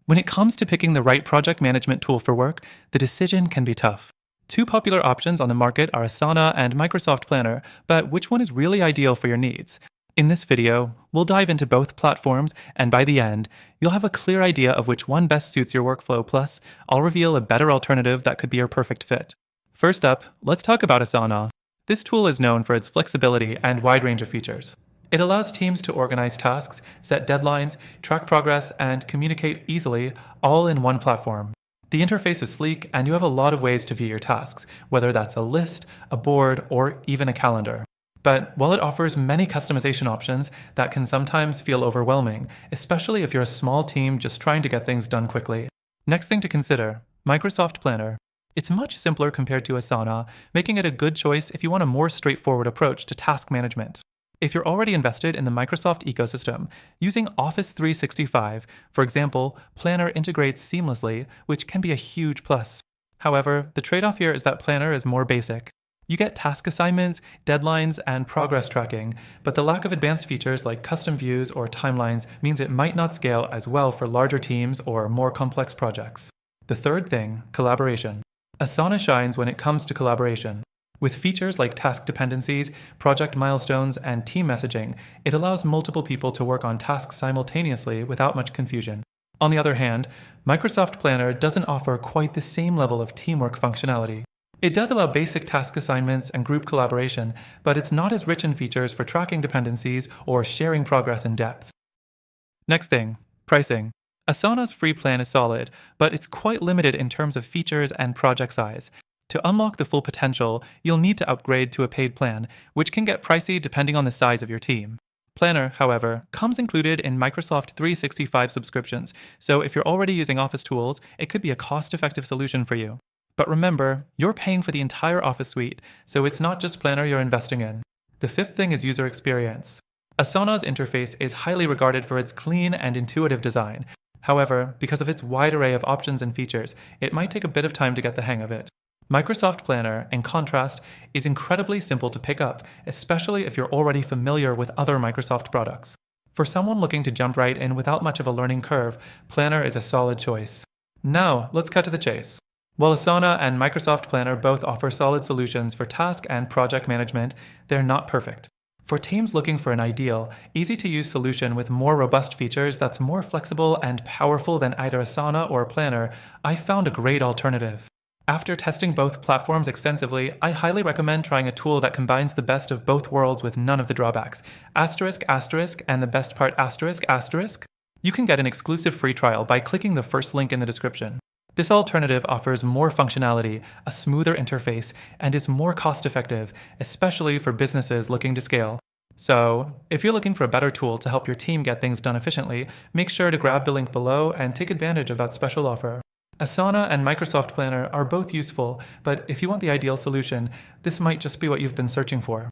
When it comes to picking the right project management tool for work, the decision can be tough. Two popular options on the market are Asana and Microsoft Planner, but which one is really ideal for your needs? In this video, we'll dive into both platforms, and by the end, you'll have a clear idea of which one best suits your workflow, plus, I'll reveal a better alternative that could be your perfect fit. First up, let's talk about Asana. This tool is known for its flexibility and wide range of features. It allows teams to organize tasks, set deadlines, track progress, and communicate easily, all in one platform. The interface is sleek, and you have a lot of ways to view your tasks, whether that's a list, a board, or even a calendar. But while it offers many customization options, that can sometimes feel overwhelming, especially if you're a small team just trying to get things done quickly. Next thing to consider, Microsoft Planner. It's much simpler compared to Asana, making it a good choice if you want a more straightforward approach to task management. If you're already invested in the Microsoft ecosystem, using Office 365, for example, Planner integrates seamlessly, which can be a huge plus. However, the trade-off here is that Planner is more basic. You get task assignments, deadlines, and progress tracking, but the lack of advanced features like custom views or timelines means it might not scale as well for larger teams or more complex projects. The third thing, collaboration. Asana shines when it comes to collaboration. With features like task dependencies, project milestones, and team messaging, it allows multiple people to work on tasks simultaneously without much confusion. On the other hand, Microsoft Planner doesn't offer quite the same level of teamwork functionality. It does allow basic task assignments and group collaboration, but it's not as rich in features for tracking dependencies or sharing progress in depth. Next thing, pricing. Asana's free plan is solid, but it's quite limited in terms of features and project size. To unlock the full potential, you'll need to upgrade to a paid plan, which can get pricey depending on the size of your team. Planner, however, comes included in Microsoft 365 subscriptions, so if you're already using Office tools, it could be a cost-effective solution for you. But remember, you're paying for the entire Office suite, so it's not just Planner you're investing in. The fifth thing is user experience. Asana's interface is highly regarded for its clean and intuitive design. However, because of its wide array of options and features, it might take a bit of time to get the hang of it. Microsoft Planner, in contrast, is incredibly simple to pick up, especially if you're already familiar with other Microsoft products. For someone looking to jump right in without much of a learning curve, Planner is a solid choice. Now, let's cut to the chase. While Asana and Microsoft Planner both offer solid solutions for task and project management, they're not perfect. For teams looking for an ideal, easy-to-use solution with more robust features that's more flexible and powerful than either Asana or Planner, I found a great alternative. After testing both platforms extensively, I highly recommend trying a tool that combines the best of both worlds with none of the drawbacks. Asterisk, asterisk, and the best part asterisk, asterisk. You can get an exclusive free trial by clicking the first link in the description. This alternative offers more functionality, a smoother interface, and is more cost-effective, especially for businesses looking to scale. So, if you're looking for a better tool to help your team get things done efficiently, make sure to grab the link below and take advantage of that special offer. Asana and Microsoft Planner are both useful, but if you want the ideal solution, this might just be what you've been searching for.